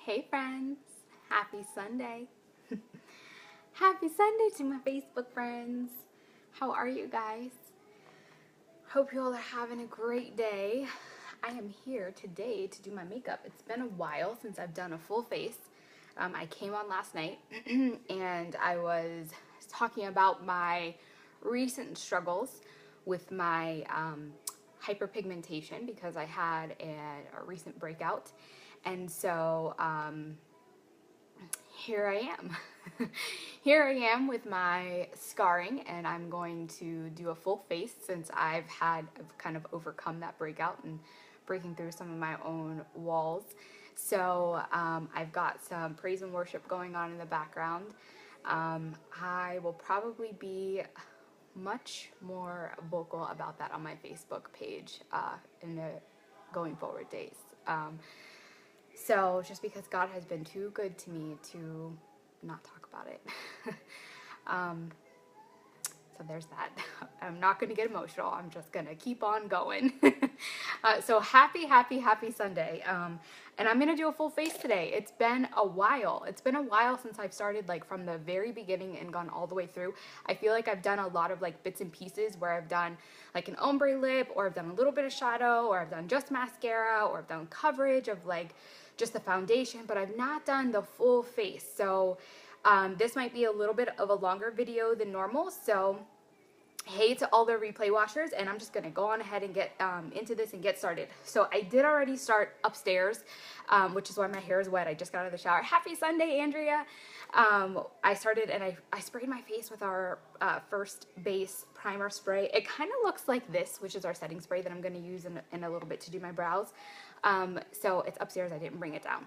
Hey friends, happy Sunday. Happy Sunday to my Facebook friends. How are you guys? Hope you all are having a great day. I am here today to do my makeup. It's been a while since I've done a full face. I came on last night and I was talking about my recent struggles with my hyperpigmentation because I had a recent breakout. And so here I am. Here I am with my scarring, and I'm going to do a full face since I've kind of overcome that breakout and breaking through some of my own walls. So I've got some praise and worship going on in the background. I will probably be much more vocal about that on my Facebook page in the going forward days. So just because God has been too good to me to not talk about it. So there's that. I'm not going to get emotional. I'm just going to keep on going. So happy Sunday. And I'm going to do a full face today. It's been a while. It's been a while since I've started like from the very beginning and gone all the way through. I feel like I've done a lot of like bits and pieces where I've done like an ombre lip, or I've done a little bit of shadow, or I've done just mascara, or I've done coverage of like just the foundation, but I've not done the full face. So this might be a little bit of a longer video than normal. So hey to all the replay watchers, and I'm just gonna go on ahead and get into this and get started. So I did already start upstairs, which is why my hair is wet. I just got out of the shower. Happy Sunday, Andrea. I started and I sprayed my face with our first base primer spray. It kind of looks like this, which is our setting spray that I'm going to use in a little bit to do my brows. So it's upstairs. I didn't bring it down,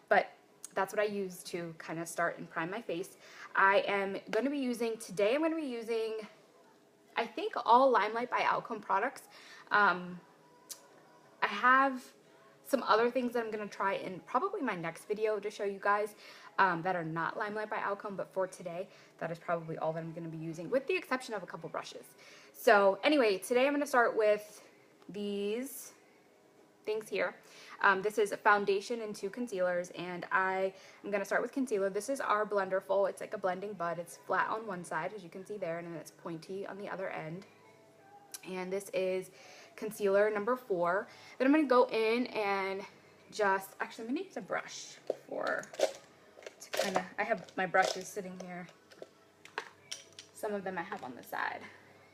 but that's what I use to kind of start and prime my face. I am going to be using, today I'm going to be using, I think, all LimeLight by Alcone products. I have some other things that I'm going to try in probably my next video to show you guys that are not LimeLight by Alcone, but for today, that is probably all that I'm going to be using, with the exception of a couple brushes. So anyway, today I'm going to start with these things here. This is a foundation and two concealers, and I am going to start with concealer. This is our Blenderful. It's like a blending bud. It's flat on one side, as you can see there, and then it's pointy on the other end. And this is concealer number 4. Then I'm going to go in and just, actually I'm going to use a brush to kind of, I have my brushes sitting here. Some of them I have on the side.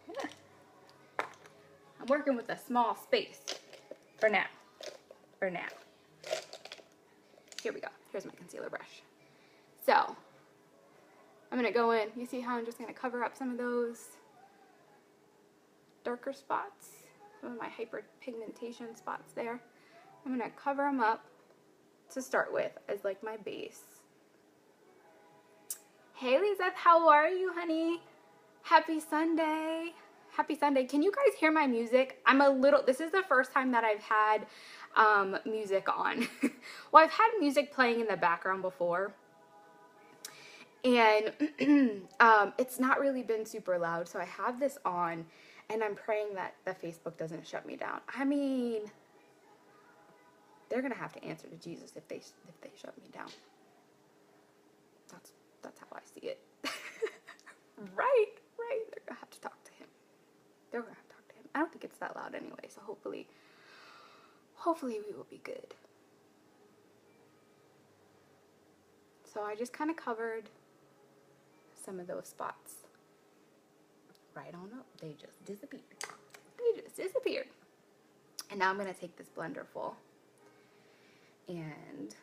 Yeah. I'm working with a small space for now. Here we go. Here's my concealer brush. So I'm going to go in. You see how I'm just going to cover up some of those darker spots, some of my hyperpigmentation spots there. I'm going to cover them up to start with as like my base. Hey Lizeth, how are you, honey? Happy Sunday. Happy Sunday. Can you guys hear my music? This is the first time that I've had music on. Well, I've had music playing in the background before, and it's not really been super loud, so I have this on, and I'm praying that the Facebook doesn't shut me down. I mean, they're gonna have to answer to Jesus if they shut me down. That's how I see it. Right. They're gonna have to talk to him. I don't think it's that loud anyway, so hopefully we will be good. So I just kind of covered some of those spots right on up. They just disappeared. And now I'm going to take this Blenderful and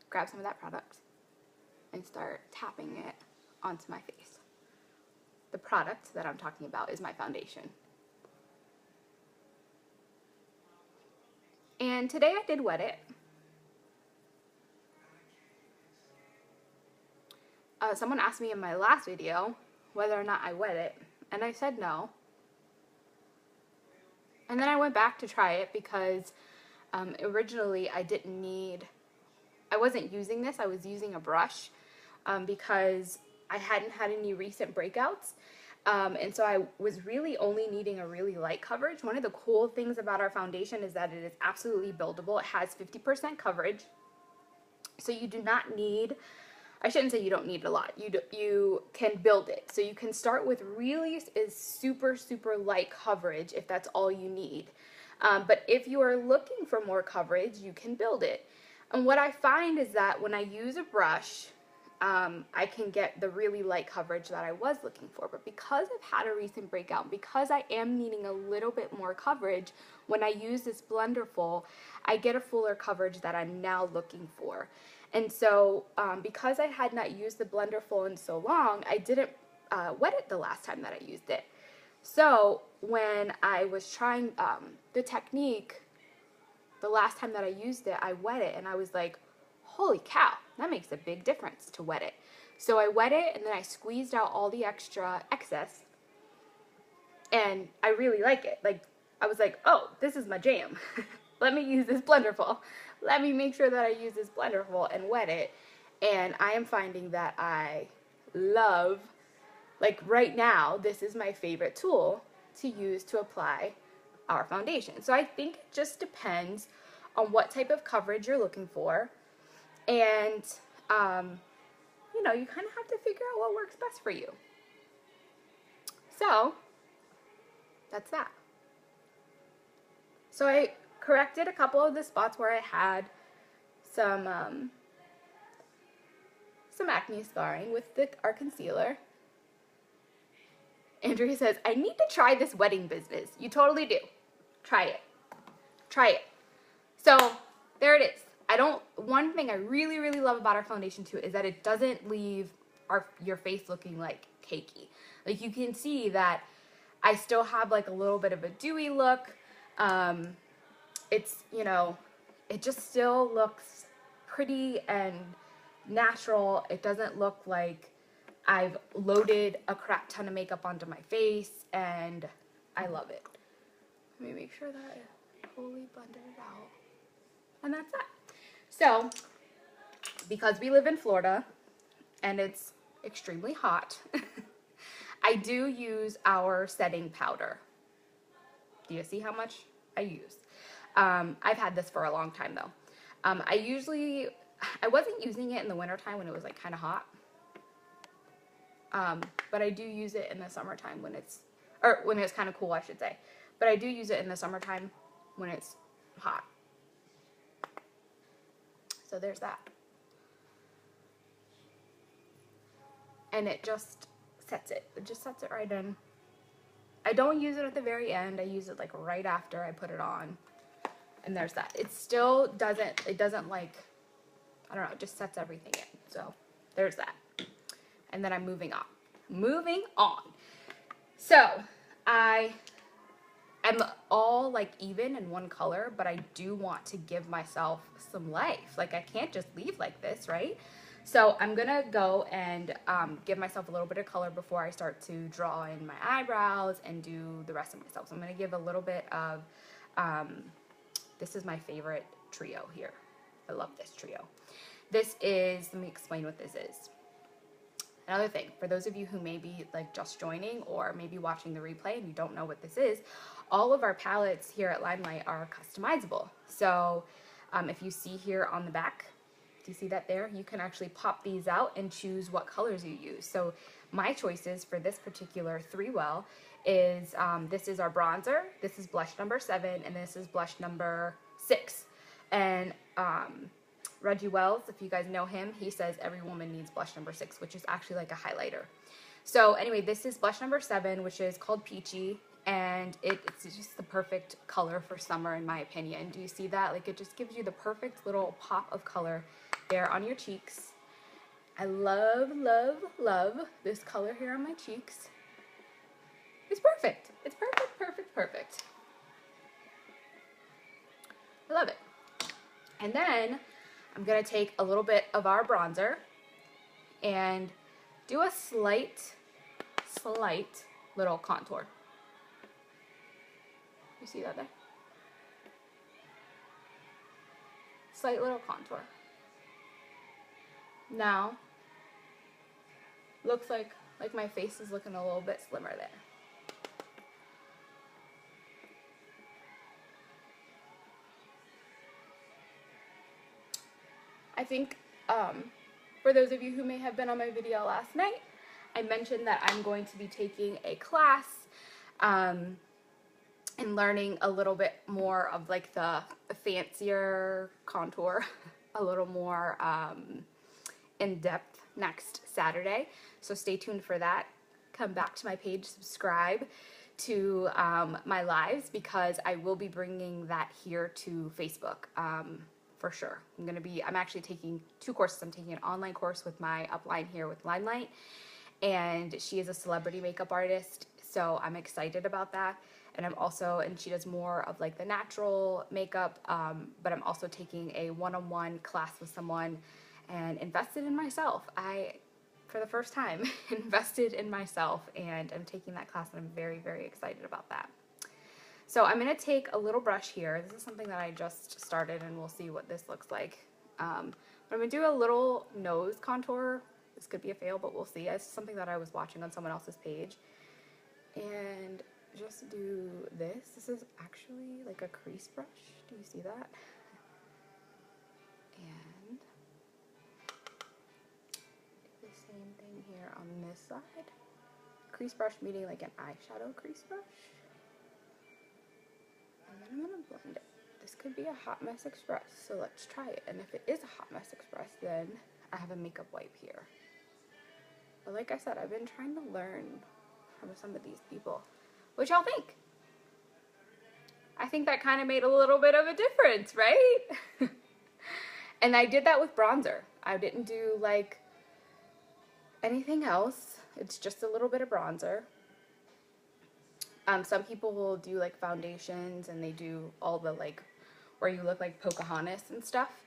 grab some of that product and start tapping it onto my face. The product that I'm talking about is my foundation. And today I did wet it. Someone asked me in my last video whether or not I wet it, and I said no. And then I went back to try it because originally I wasn't using this, I was using a brush because I hadn't had any recent breakouts. And so I was really only needing a really light coverage. One of the cool things about our foundation is that it is absolutely buildable. It has 50% coverage. So you do not need, I shouldn't say you don't need a lot. You can build it. So you can start with really is super, super light coverage if that's all you need. But if you are looking for more coverage, you can build it. And what I find is that when I use a brush, I can get the really light coverage that I was looking for. But because I've had a recent breakout, because I am needing a little bit more coverage, when I use this Blenderful, I get a fuller coverage that I'm now looking for. And so because I had not used the Blenderful in so long, I didn't wet it the last time that I used it. So when I was trying the technique, the last time that I used it, I wet it and I was like, holy cow, that makes a big difference to wet it. So I wet it and then I squeezed out all the excess, and I really like it. Like, I was like, oh, this is my jam. Let me use this Blenderful. Let me make sure that I use this Blenderful and wet it. And I am finding that I love, like right now, this is my favorite tool to use to apply our foundation. So I think it just depends on what type of coverage you're looking for. And, you know, you kind of have to figure out what works best for you. So, that's that. So I corrected a couple of the spots where I had some acne scarring with our concealer. Andrea says, I need to try this wedding business. You totally do. Try it. Try it. So, there it is. One thing I really, really love about our foundation too is that it doesn't leave your face looking like cakey. Like, you can see that I still have like a little bit of a dewy look. It's, you know, it just still looks pretty and natural. It doesn't look like I've loaded a crap ton of makeup onto my face, and I love it. Let me make sure that I totally blended it out. And that's that. So, because we live in Florida and it's extremely hot, I do use our setting powder. Do you see how much I use? I've had this for a long time though. I wasn't using it in the wintertime when it was like kind of hot. But I do use it in the summertime when it's kind of cool, I should say. But I do use it in the summertime when it's hot. So there's that. And it just sets it. It just sets it right in. I don't use it at the very end. I use it like right after I put it on. And there's that. It still doesn't, like, I don't know, it just sets everything in. So there's that. And then I'm moving on. Moving on. So I'm all like even in one color, but I do want to give myself some life. Like, I can't just leave like this, right? So I'm gonna go and give myself a little bit of color before I start to draw in my eyebrows and do the rest of myself. So I'm gonna give a little bit of, this is my favorite trio here. I love this trio. This is, let me explain what this is. Another thing, for those of you who may be like just joining or maybe watching the replay and you don't know what this is, all of our palettes here at LimeLight are customizable. So if you see here on the back, do you see that there? You can actually pop these out and choose what colors you use. So my choices for this particular 3-well is, this is our bronzer, this is blush number 7, and this is blush number 6. And Reggie Wells, if you guys know him, he says every woman needs blush number 6, which is actually like a highlighter. So anyway, this is blush number 7, which is called Peachy, and it's just the perfect color for summer in my opinion. Do you see that? Like, it just gives you the perfect little pop of color there on your cheeks. I love, love, love this color here on my cheeks. It's perfect. It's perfect, perfect, perfect. I love it. And then I'm going to take a little bit of our bronzer and do a slight little contour. You see that there? Slight little contour. Now, looks like like my face is looking a little bit slimmer there. I think for those of you who may have been on my video last night, I mentioned that I'm going to be taking a class and learning a little bit more of like the fancier contour, a little more in depth next Saturday. So stay tuned for that. Come back to my page, subscribe to my lives, because I will be bringing that here to Facebook. For sure. I'm actually taking 2 courses. I'm taking an online course with my upline here with LimeLight, and she is a celebrity makeup artist, so I'm excited about that. And she does more of like the natural makeup, but I'm also taking a one-on-one class with someone and invested in myself. For the first time, invested in myself, and I'm taking that class, and I'm very, very excited about that. So I'm going to take a little brush here. This is something that I just started, and we'll see what this looks like. But I'm going to do a little nose contour. This could be a fail, but we'll see. It's something that I was watching on someone else's page. And just do this. This is actually like a crease brush. Do you see that? And do the same thing here on this side. Crease brush meaning like an eyeshadow crease brush. And then I'm going to blend it. This could be a Hot Mess Express, so let's try it. And if it is a Hot Mess Express, then I have a makeup wipe here. But like I said, I've been trying to learn from some of these people. What y'all think? I think that kind of made a little bit of a difference, right? And I did that with bronzer. I didn't do like anything else. It's just a little bit of bronzer. Some people will do like foundations, and they do all the like where you look like Pocahontas and stuff,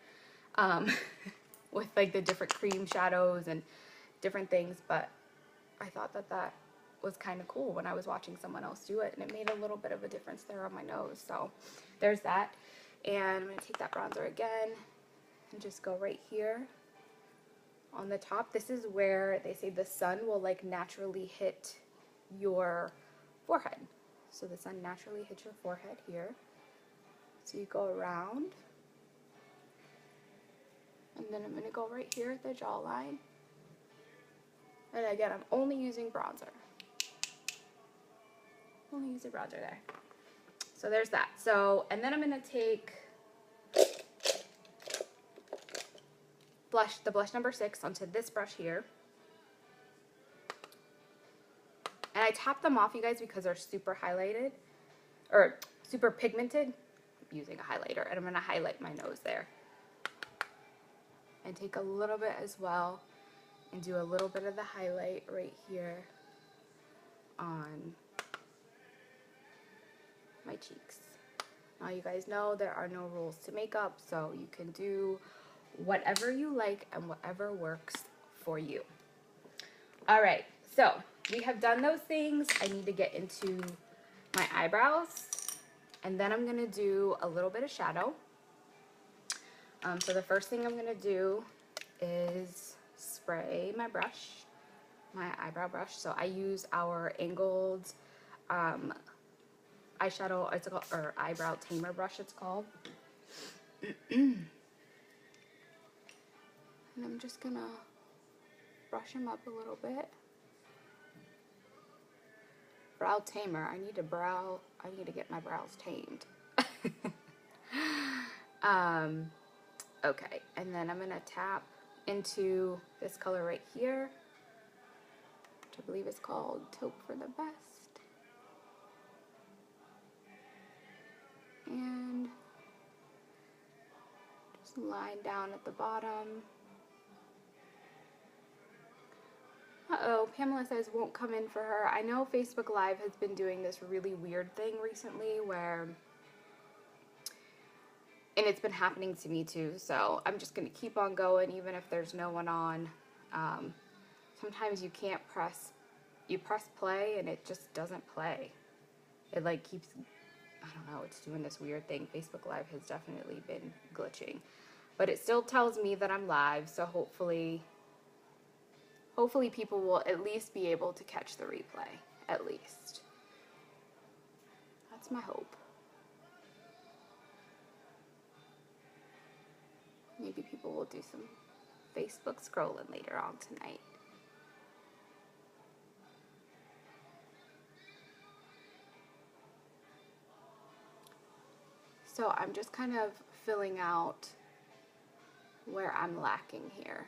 with like the different cream shadows and different things. But I thought that that was kind of cool when I was watching someone else do it, and it made a little bit of a difference there on my nose. So there's that. And I'm going to take that bronzer again and just go right here on the top. This is where they say the sun will like naturally hit your forehead. So the sun naturally hits your forehead here. So you go around, and then I'm going to go right here at the jawline. And again, I'm only using bronzer. Only using bronzer there. So there's that. So, and then I'm going to take the blush number 6 onto this brush here. And I tap them off, you guys, because they're super highlighted, or super pigmented. I'm using a highlighter, and I'm going to highlight my nose there. And take a little bit as well, and do a little bit of the highlight right here on my cheeks. Now you guys know there are no rules to makeup, so you can do whatever you like and whatever works for you. All right, so we have done those things. I need to get into my eyebrows, and then I'm gonna do a little bit of shadow. So the first thing I'm gonna do is spray my brush, my eyebrow brush. So I use our angled eyeshadow, it's called, or eyebrow tamer brush it's called. And I'm just gonna brush them up a little bit. Brow tamer. I need to get my brows tamed. Okay, and then I'm gonna tap into this color right here, which I believe is called Taupe for the Best. And just line down at the bottom. Uh-oh, Pamela says won't come in for her. I know Facebook Live has been doing this really weird thing recently where, and it's been happening to me too, so I'm just going to keep on going even if there's no one on. Sometimes you can't you press play and it just doesn't play. It like keeps, I don't know, it's doing this weird thing. Facebook Live has definitely been glitching. But it still tells me that I'm live, so hopefully hopefully people will at least be able to catch the replay, at least. That's my hope. Maybe people will do some Facebook scrolling later on tonight. So I'm just kind of filling out where I'm lacking here.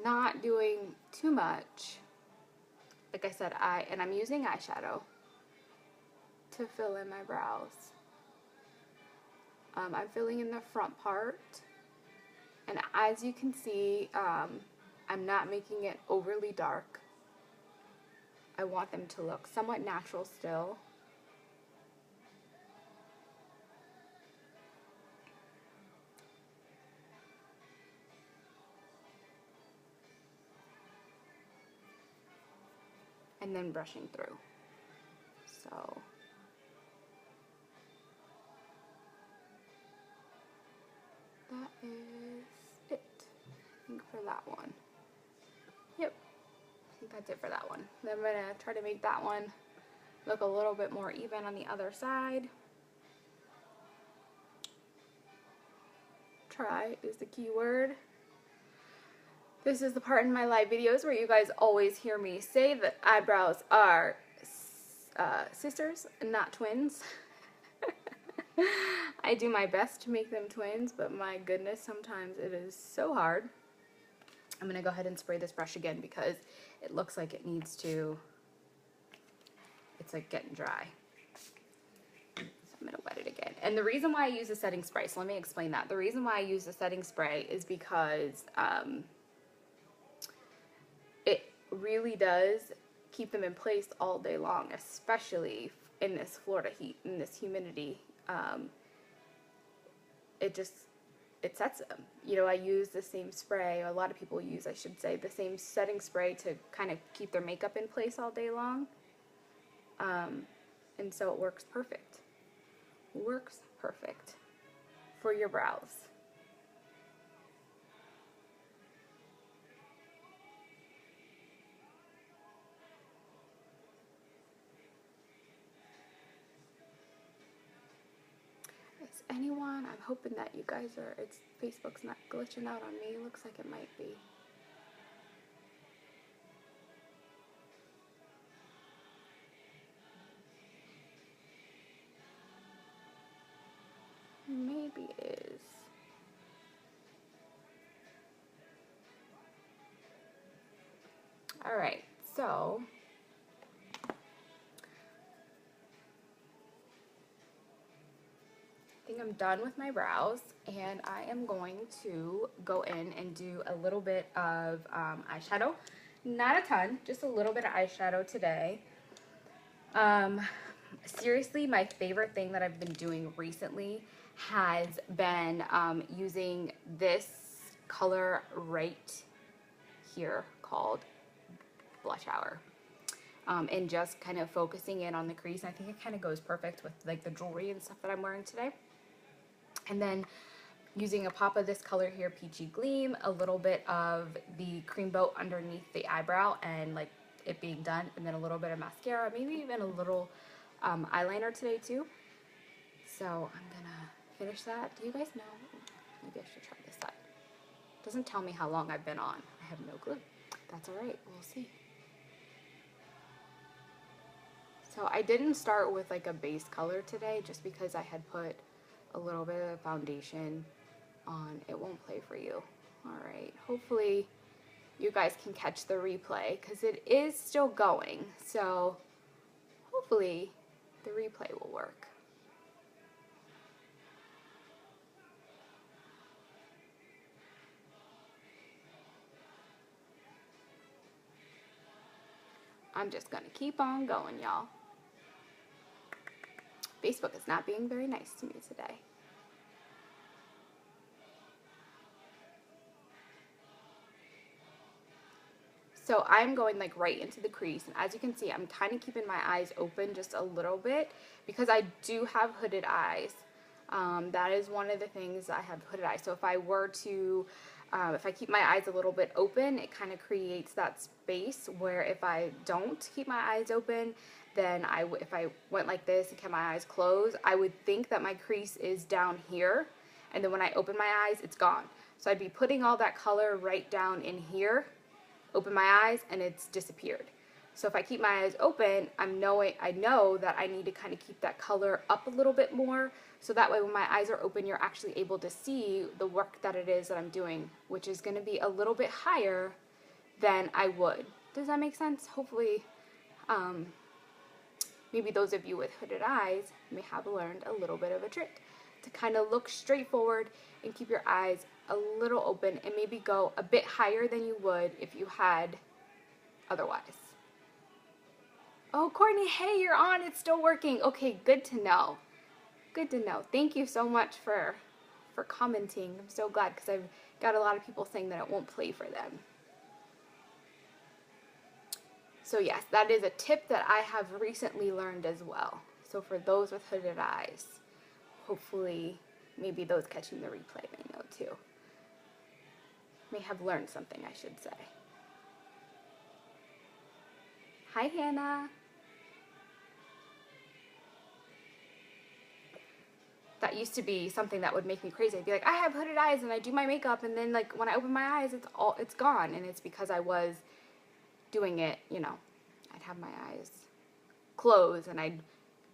Not doing too much. Like I said, I'm using eyeshadow to fill in my brows. I'm filling in the front part, and as you can see, I'm not making it overly dark. I want them to look somewhat natural still. And then brushing through. So that is it, I think, for that one. Yep, I think that's it for that one. Then I'm gonna try to make that one look a little bit more even on the other side. Try is the key word. This is the part in my live videos where you guys always hear me say that eyebrows are sisters, not twins. I do my best to make them twins, but my goodness, sometimes it is so hard. I'm going to go ahead and spray this brush again because it looks like it needs to, it's like getting dry. So I'm going to wet it again. And the reason why I use a setting spray, so let me explain that. The reason why I use the setting spray is because it really does keep them in place all day long, especially in this Florida heat, in this humidity. It sets them. You know, I use the same spray, or a lot of people use, I should say, the same setting spray to kind of keep their makeup in place all day long. And so it works perfect. Works perfect for your brows. Anyone? I'm hoping that you guys are, Facebook's not glitching out on me. Looks like it might be. Maybe it is. Alright, so I'm done with my brows, and I am going to go in and do a little bit of eyeshadow. Not a ton, just a little bit of eyeshadow today. Seriously, my favorite thing that I've been doing recently has been using this color right here called Blush Hour. And just kind of focusing in on the crease. I think it kind of goes perfect with like the jewelry and stuff that I'm wearing today. And then using a pop of this color here, Peachy Gleam, a little bit of the cream boat underneath the eyebrow, and like it being done, and then a little bit of mascara, maybe even a little eyeliner today too. So I'm gonna finish that. Do you guys know? Maybe I should try this side. It doesn't tell me how long I've been on. I have no clue. That's all right. We'll see. So I didn't start with like a base color today just because I had put a little bit of foundation on. It won't play for you. All right. Hopefully you guys can catch the replay because it is still going. So hopefully the replay will work. I'm just going to keep on going, y'all. Facebook is not being very nice to me today. So I'm going like right into the crease, and as you can see, I'm kind of keeping my eyes open just a little bit because I do have hooded eyes. That is one of the things, I have hooded eyes. So if I were to If I keep my eyes a little bit open, it kind of creates that space where if I don't keep my eyes open, then if I went like this and kept my eyes closed, I would think that my crease is down here, and then when I open my eyes, it's gone. So I'd be putting all that color right down in here, open my eyes, and it's disappeared. So if I keep my eyes open, I know that I need to kind of keep that color up a little bit more, so that way when my eyes are open, you're actually able to see the work that it is that I'm doing, which is going to be a little bit higher than I would. Does that make sense? Hopefully, maybe those of you with hooded eyes may have learned a little bit of a trick to kind of look straight forward and keep your eyes a little open and maybe go a bit higher than you would if you had otherwise. Oh, Courtney, hey, you're on. It's still working. Okay, good to know. Good to know. Thank you so much for commenting. I'm so glad because I've got a lot of people saying that it won't play for them. So yes, that is a tip that I have recently learned as well. So for those with hooded eyes, hopefully maybe those catching the replay may know too. May have learned something, I should say. Hi, Hannah. That used to be something that would make me crazy. I'd be like, I have hooded eyes and I do my makeup, and then like when I open my eyes, it's gone, and it's because I was doing it, you know, I'd have my eyes closed and I'd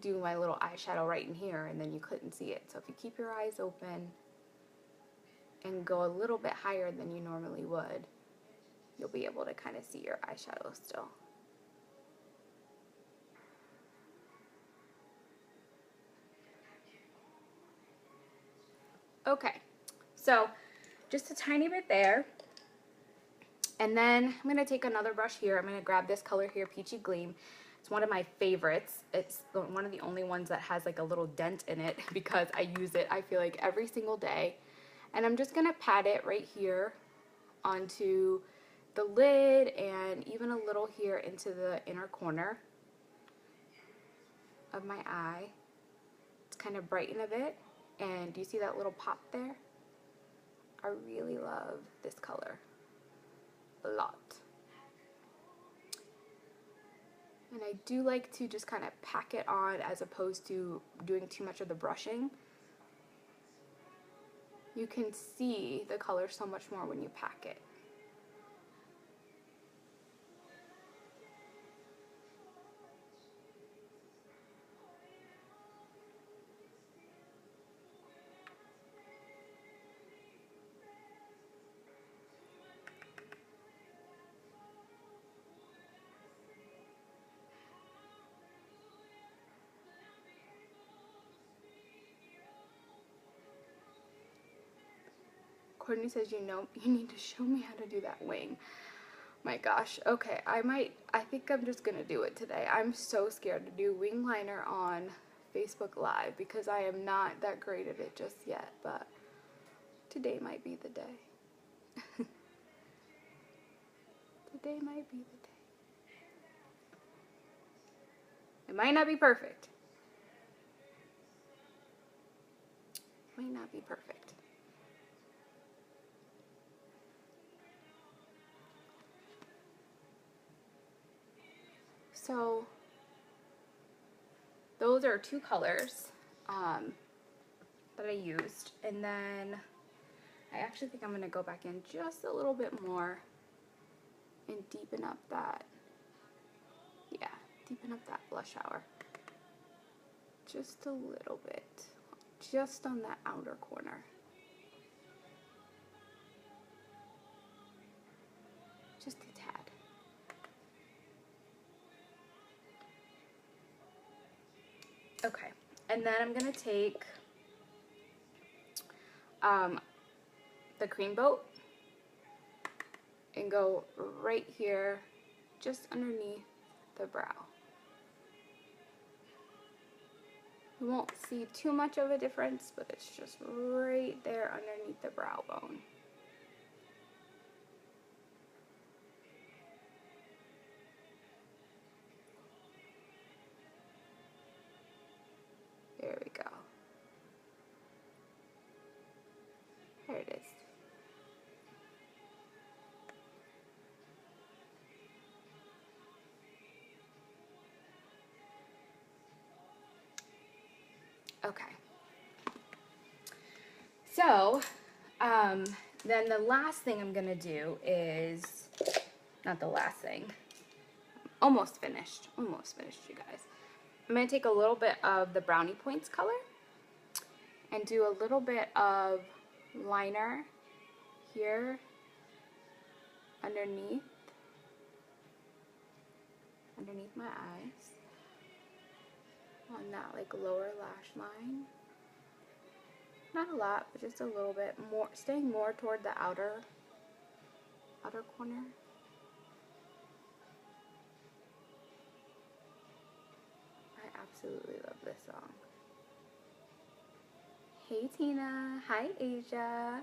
do my little eyeshadow right in here, and then you couldn't see it. So if you keep your eyes open and go a little bit higher than you normally would, you'll be able to kind of see your eyeshadow still. Okay, so just a tiny bit there. And then I'm going to take another brush here. I'm going to grab this color here, Peachy Gleam. It's one of my favorites. It's one of the only ones that has like a little dent in it because I use it, I feel like, every single day. And I'm just going to pat it right here onto the lid and even a little here into the inner corner of my eye. It's kind of brighten a bit. And do you see that little pop there? I really love this color a lot. And I do like to just kind of pack it on as opposed to doing too much of the brushing. You can see the color so much more when you pack it. Courtney says, you know, you need to show me how to do that wing. My gosh. Okay, I think I'm just gonna do it today. I'm so scared to do wing liner on Facebook Live because I am not that great at it just yet, but today might be the day. Today might be the day. It might not be perfect. Might not be perfect. So those are two colors that I used, and then I actually think I'm going to go back in just a little bit more and deepen up that, yeah, deepen up that blush hour just a little bit, just on that outer corner. Just a tad. Okay, and then I'm going to take the cream boat and go right here, just underneath the brow. You won't see too much of a difference, but it's just right there underneath the brow bone. There we go. There it is. Okay. So, then the last thing I'm going to do is, not the last thing, almost finished, you guys. I'm going to take a little bit of the Brownie Points color and do a little bit of liner here underneath my eyes on that like lower lash line. Not a lot, but just a little bit more, staying more toward the outer corner. I absolutely love this song. Hey Tina, hi Asia.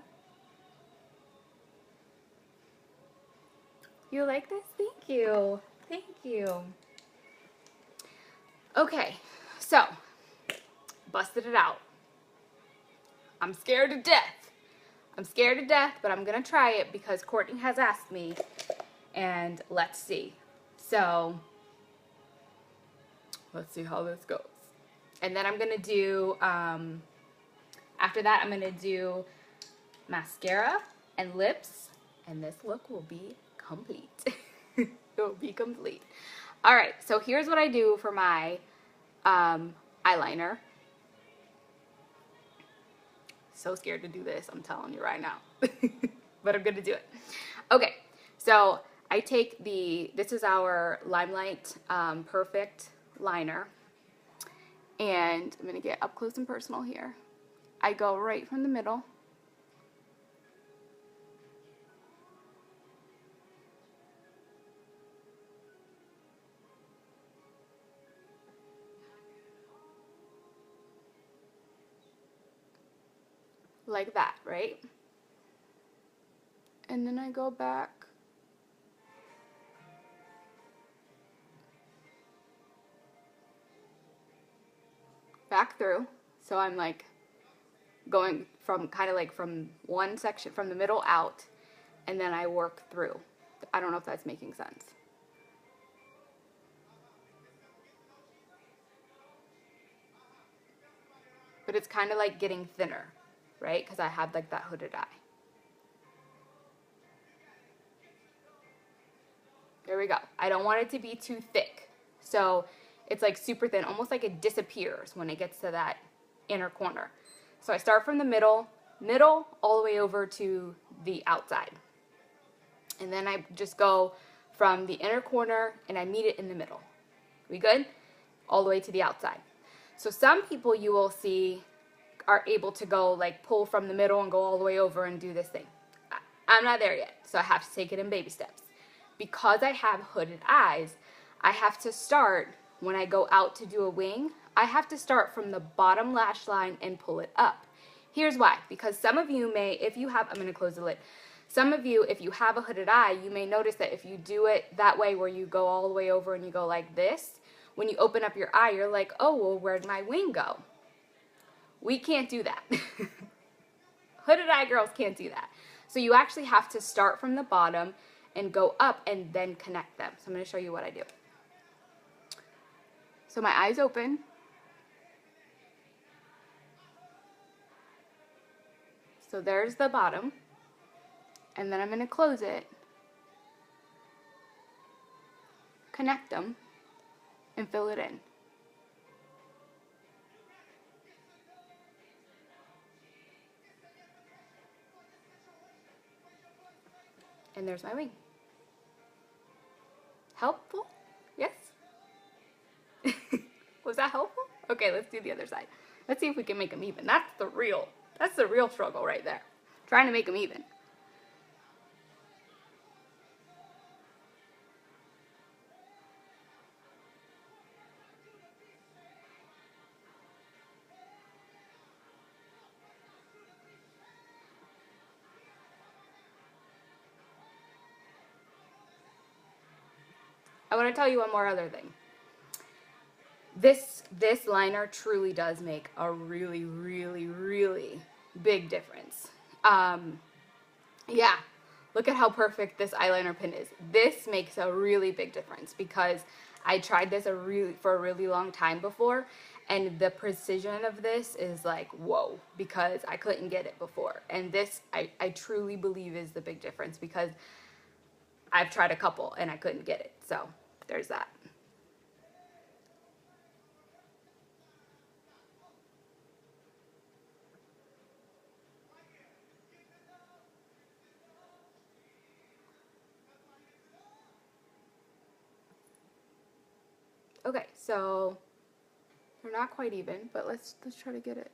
You like this? Thank you. Thank you. Okay, so busted it out. I'm scared to death. I'm scared to death, but I'm gonna try it because Courtney has asked me, and let's see. So let's see how this goes. And then I'm gonna do, after that I'm gonna do mascara and lips, and this look will be complete. It will be complete. All right, so here's what I do for my eyeliner. So scared to do this, I'm telling you right now. But I'm gonna do it. Okay, so I take this is our LimeLight Perfect liner, and I'm gonna get up close and personal here. I go right from the middle. Like that, right? And then I go back through. So I'm like going from kind of like from one section, from the middle out, and then I work through. I don't know if that's making sense. But it's kind of like getting thinner, right? Because I have like that hooded eye. There we go. I don't want it to be too thick. So it's like super thin, almost like it disappears when it gets to that inner corner. So I start from the middle, all the way over to the outside. And then I just go from the inner corner and I meet it in the middle. We good? All the way to the outside. So some people you will see are able to go like pull from the middle and go all the way over and do this thing. I'm not there yet, so I have to take it in baby steps. Because I have hooded eyes, I have to start, when I go out to do a wing, I have to start from the bottom lash line and pull it up. Here's why. Because some of you may, if you have, I'm going to close the lid. Some of you, if you have a hooded eye, you may notice that if you do it that way where you go all the way over and you go like this, when you open up your eye, you're like, oh, well, where'd my wing go? We can't do that. Hooded eye girls can't do that. So you actually have to start from the bottom and go up and then connect them. So I'm going to show you what I do. So my eyes open. So there's the bottom. And then I'm going to close it, connect them, and fill it in. And there's my wing. Helpful? Yes? Was that helpful? Okay, let's do the other side. Let's see if we can make them even. That's the real struggle right there. Trying to make them even. I want to tell you one more other thing. This liner truly does make a really, really, really big difference. Yeah, look at how perfect this eyeliner pin is. This makes a really big difference because I tried this for a really long time before, And the precision of this is like, whoa, because I couldn't get it before. And this, I truly believe is the big difference, because I've tried a couple and I couldn't get it. So there's that. Okay, so they're not quite even, but let's try to get it.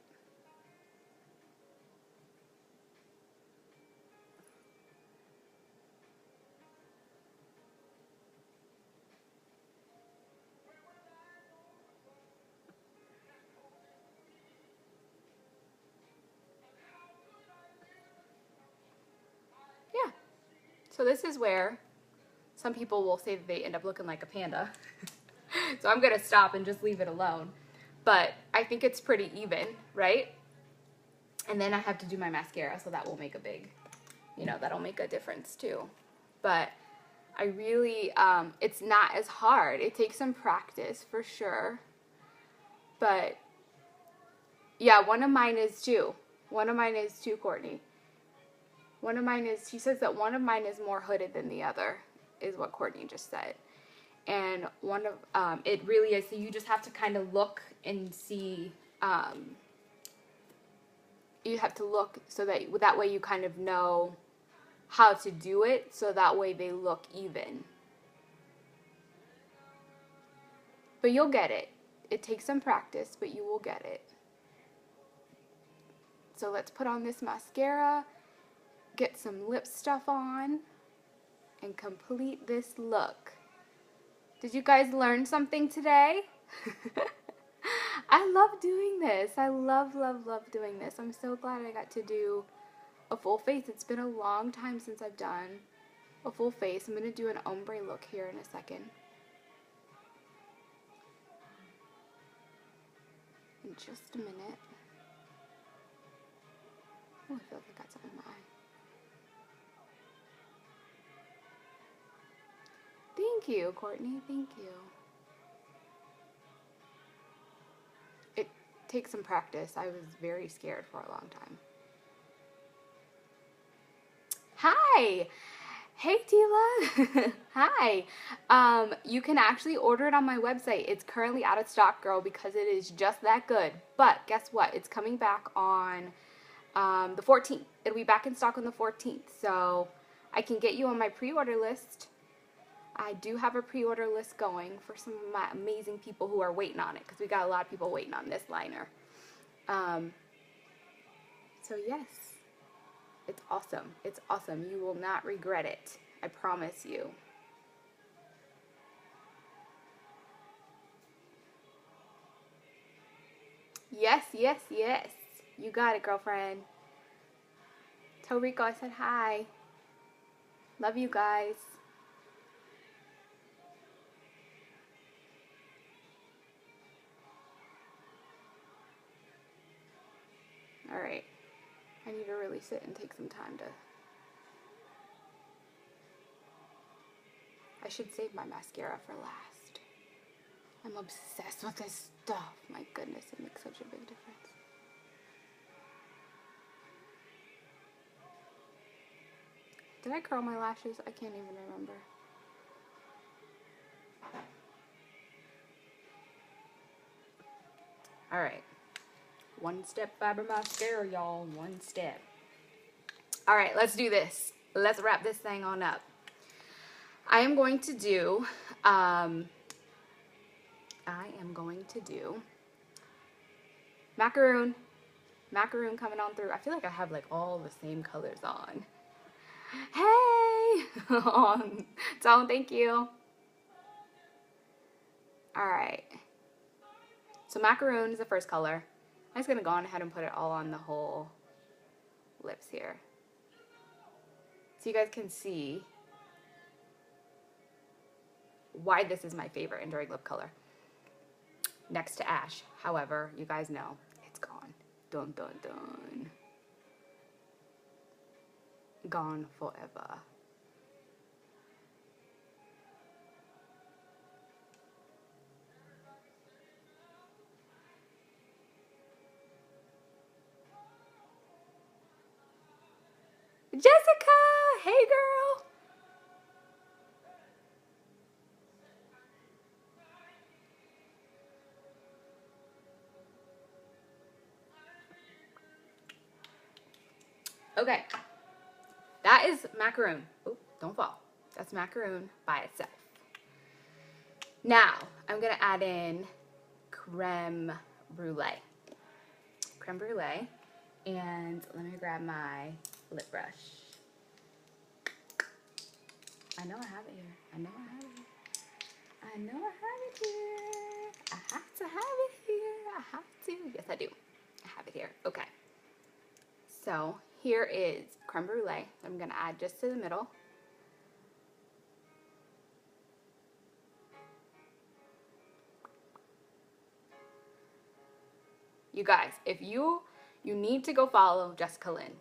Yeah. So this is where some people will say that they end up looking like a panda. So I'm gonna stop and just leave it alone. But I think it's pretty even, right? And then I have to do my mascara, so that will make a big, you know, that'll make a difference too. But I really, it's not as hard. It takes some practice for sure. But yeah, one of mine is too. One of mine is too, Courtney. One of mine is, she says that one of mine is more hooded than the other, is what Courtney just said. And one of, it really is, so you just have to kind of look and see, you have to look so that way you kind of know how to do it, so that way they look even. But you'll get it. It takes some practice, but you will get it. So let's put on this mascara, get some lip stuff on, and complete this look. Did you guys learn something today? I love doing this. I love, love, love doing this. I'm so glad I got to do a full face. It's been a long time since I've done a full face. I'm going to do an ombre look here in a second. In just a minute. Oh, I feel like I got something in my eye. Thank you, Courtney. Thank you. It takes some practice. I was very scared for a long time. Hi! Hey, Tila! Hi! You can actually order it on my website. It's currently out of stock, girl, because it is just that good. But guess what? It's coming back on the 14th. It'll be back in stock on the 14th. So I can get you on my pre-order list. I do have a pre-order list going for some of my amazing people who are waiting on it, because we got a lot of people waiting on this liner. So yes, it's awesome. It's awesome. You will not regret it. I promise you. Yes, yes, yes. You got it, girlfriend. Toriko, I said hi. Love you guys. Alright. I need to really sit and take some time to... I should save my mascara for last. I'm obsessed with this stuff. My goodness, it makes such a big difference. Did I curl my lashes? I can't even remember. Alright. One step fiber mascara, y'all. One step. Alright, let's do this. Let's wrap this thing on up. I am going to do, macaroon. Macaroon coming on through. I feel like I have like all the same colors on. Hey! Tone, thank you. Alright. So macaroon is the first color. I'm just going to go on ahead and put it all on the whole lips here. So you guys can see why this is my favorite enduring lip color. Next to ash. However, you guys know it's gone. Dun, dun, dun. Gone forever. Okay, that is macaroon. Oh, don't fall. That's macaroon by itself. Now, I'm going to add in creme brulee. Creme brulee. And let me grab my lip brush. I know I have it here. I know I have it here. I know I have it here. I have to have it here. I have to. Yes, I do. I have it here. Okay. So here is creme brulee. I'm going to add just to the middle. You guys, if you need to go follow Jessica Lynn.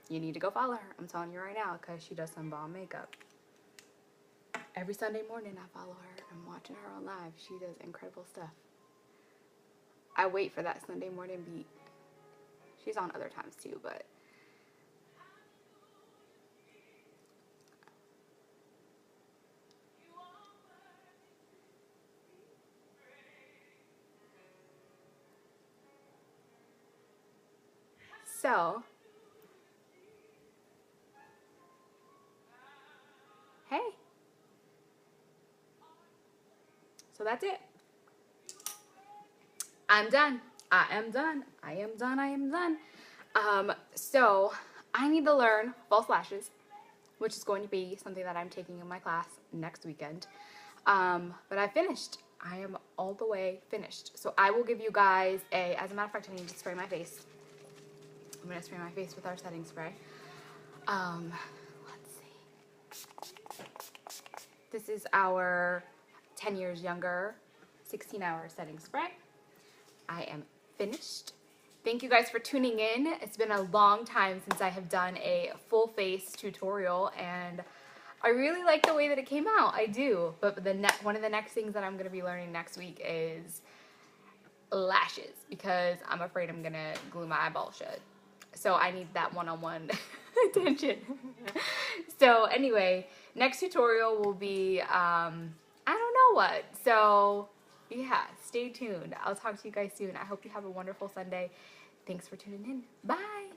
You need to go follow her. I'm telling you right now because she does some bomb makeup. Every Sunday morning I follow her. I'm watching her on live. She does incredible stuff. I wait for that Sunday morning beat. She's on other times too, but so hey. So that's it. I'm done. I am done. I am done. I am done. So I need to learn false lashes, which is going to be something that I'm taking in my class next weekend. But I finished. I am all the way finished. So I will give you guys as a matter of fact, I need to spray my face. I'm going to spray my face with our setting spray. Let's see. This is our 10 years younger 16-hour setting spray. I am finished. Thank you guys for tuning in. It's been a long time since I have done a full face tutorial, and I really like the way that it came out. I do. But one of the next things that I'm going to be learning next week is lashes, because I'm afraid I'm going to glue my eyeball shut. So I need that one-on-one attention. So anyway, next tutorial will be, I don't know what. So yeah, stay tuned. I'll talk to you guys soon. I hope you have a wonderful Sunday. Thanks for tuning in. Bye.